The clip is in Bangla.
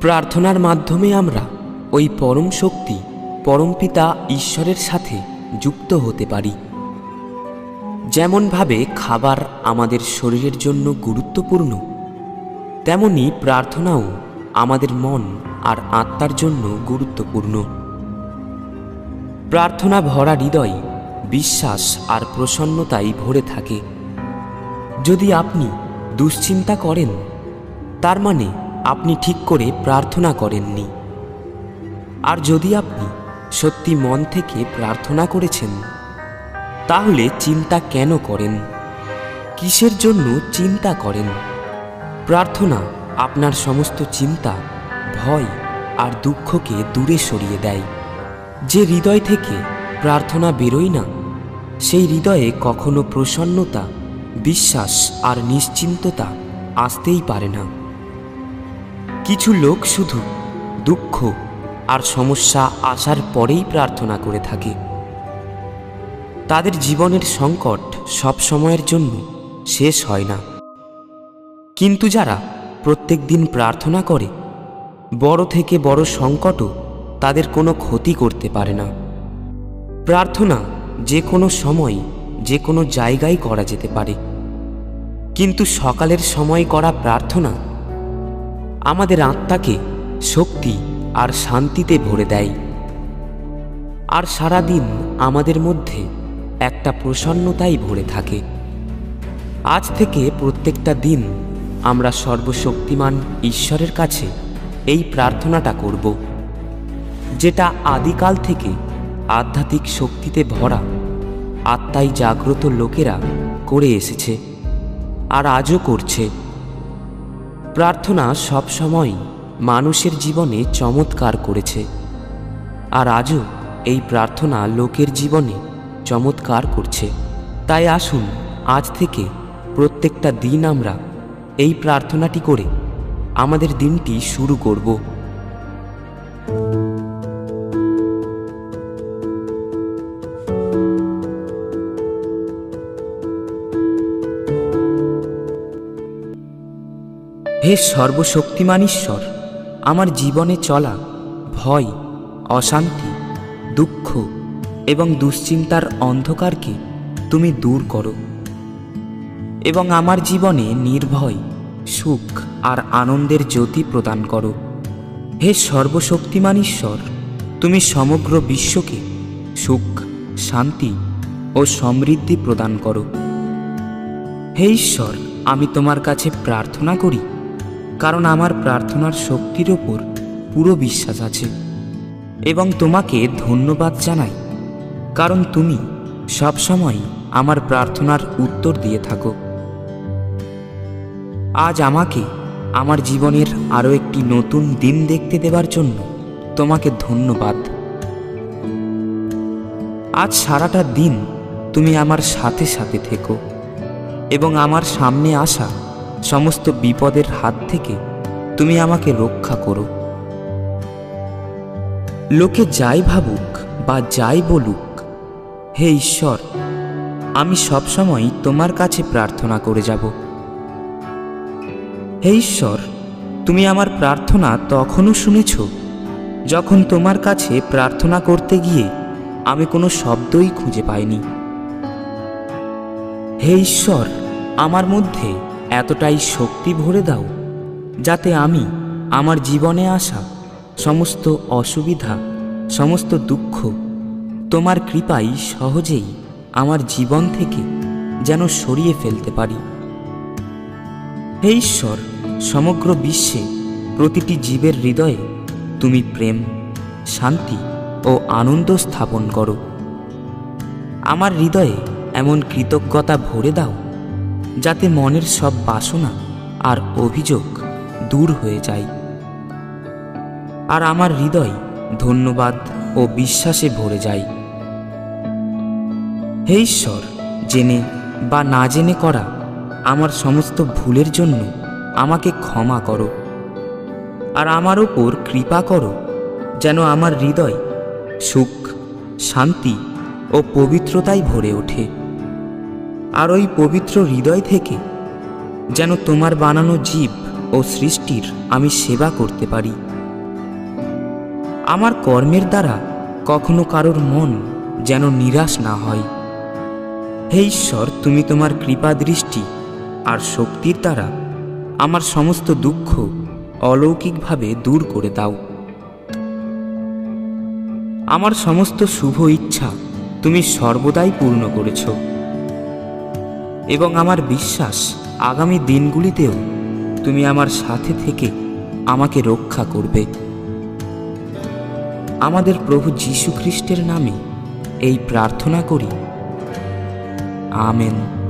প্রার্থনার মাধ্যমে আমরা ওই পরম শক্তি পরমপিতা ঈশ্বরের সাথে যুক্ত হতে পারি। যেমনভাবে খাবার আমাদের শরীরের জন্য গুরুত্বপূর্ণ, তেমনি প্রার্থনাও আমাদের মন আর আত্মার জন্য গুরুত্বপূর্ণ। প্রার্থনা ভরা হৃদয় বিশ্বাস আর প্রসন্নতায় ভরে থাকে। যদি আপনি দুশ্চিন্তা করেন, তার মানে আপনি ঠিক করে প্রার্থনা করেননি। আর যদি আপনি সত্যি মন থেকে প্রার্থনা করেছেন, তাহলে চিন্তা কেন করেন? কিসের জন্য চিন্তা করেন? প্রার্থনা আপনার সমস্ত চিন্তা, ভয় আর দুঃখকে দূরে সরিয়ে দেয়। যে হৃদয় থেকে প্রার্থনা বেরোয় না, সেই হৃদয়ে কখনো প্রসন্নতা, বিশ্বাস আর নিশ্চিন্ততা আসতেই পারে না। কিছু লোক শুধু দুঃখ আর সমস্যা আসার পরেই প্রার্থনা করে থাকে। তাদের জীবনের সংকট সব সময়ের জন্য শেষ হয় না। কিন্তু যারা প্রত্যেক দিন প্রার্থনা করে, বড় থেকে বড় সংকটও তাদের কোনো ক্ষতি করতে পারে না। প্রার্থনা যে কোনো সময় যে কোনো জায়গায় করা যেতে পারে, কিন্তু সকালের সময় করা প্রার্থনা আমাদের আত্মাকে শক্তি আর শান্তিতে ভরে দেয়, আর সারাদিন আমাদের মধ্যে একটা প্রসন্নতাই ভরে থাকে। আজ থেকে প্রত্যেকটা দিন আমরা সর্বশক্তিমান ঈশ্বরের কাছে এই প্রার্থনাটা করব, যেটা আদিকাল থেকে আধ্যাত্মিক শক্তিতে ভরা আত্মায় জাগ্রত লোকেরা করে এসেছে আর আজও করছে। প্রার্থনা সবসময় মানুষের জীবনে চমৎকার করেছে, আর আজও এই প্রার্থনা লোকের জীবনে চমৎকার করছে। তাই আসুন আজ থেকে প্রত্যেকটা দিন আমরা এই প্রার্থনাটি করে আমাদের দিনটি শুরু করব। হে সর্বশক্তিমান ঈশ্বর, আমার জীবনে চলা ভয়, অশান্তি, দুঃখ এবং দুশ্চিন্তার অন্ধকারকে তুমি দূর করো এবং আমার জীবনে নির্ভয়, সুখ আর আনন্দের জ্যোতি প্রদান করো। হে সর্বশক্তিমান ঈশ্বর, তুমি সমগ্র বিশ্বকে সুখ, শান্তি ও সমৃদ্ধি প্রদান করো। হে ঈশ্বর, আমি তোমার কাছে প্রার্থনা করি, কারণ আমার প্রার্থনার শক্তির ওপর পুরো বিশ্বাস আছে, এবং তোমাকে ধন্যবাদ জানাই, কারণ তুমি সবসময় আমার প্রার্থনার উত্তর দিয়ে থাকো। আজ আমাকে আমার জীবনের আরও একটি নতুন দিন দেখতে দেওয়ার জন্য তোমাকে ধন্যবাদ। আজ সারাটা দিন তুমি আমার সাথে সাথে থেকো এবং আমার সামনে আসা সমস্ত বিপদের হাত থেকে তুমি আমাকে রক্ষা করো। লোকে যাই ভাবুক বা যাই বলুক, হে ঈশ্বর, আমি সবসময় তোমার কাছে প্রার্থনা করে যাব। হে ঈশ্বর, তুমি আমার প্রার্থনা তখনও শুনেছ যখন তোমার কাছে প্রার্থনা করতে গিয়ে আমি কোনো শব্দই খুঁজে পাইনি। হে ঈশ্বর, আমার মধ্যে এতটাই শক্তি ভরে দাও যাতে আমি আমার জীবনে আসা সমস্ত অসুবিধা, সমস্ত দুঃখ তোমার কৃপায় সহজেই আমার জীবন থেকে যেন সরিয়ে ফেলতে পারি। হে ঈশ্বর, সমগ্র বিশ্বে প্রতিটি জীবের হৃদয়ে তুমি প্রেম, শান্তি ও আনন্দ স্থাপন করো। আমার হৃদয়ে এমন কৃতজ্ঞতা ভরে দাও যাতে মনের সব বাসনা আর অভিযোগ দূর হয়ে যায়, আর আমার হৃদয় ধন্যবাদ ও বিশ্বাসে ভরে যায়। হে ঈশ্বর, জেনে বা না জেনে করা আমার সমস্ত ভুলের জন্য আমাকে ক্ষমা করো, আর আমার ওপর কৃপা করো যেন আমার হৃদয় সুখ, শান্তি ও পবিত্রতায় ভরে ওঠে, আর ওই পবিত্র হৃদয় থেকে যেন তোমার বানানো জীব ও সৃষ্টির আমি সেবা করতে পারি। আমার কর্মের দ্বারা কখনো কারোর মন যেন নিরাশ না হয়। হে ঈশ্বর, তুমি তোমার কৃপা দৃষ্টি আর শক্তির দ্বারা আমার সমস্ত দুঃখ অলৌকিকভাবে দূর করে দাও। আমার সমস্ত শুভ ইচ্ছা তুমি সর্বদাই পূর্ণ করেছ এবং আমার বিশ্বাস আগামী দিনগুলিতেও তুমি আমার সাথে থেকে আমাকে রক্ষা করবে। আমাদের প্রভু যীশু খ্রিস্টের নামে এই প্রার্থনা করি, আমেন।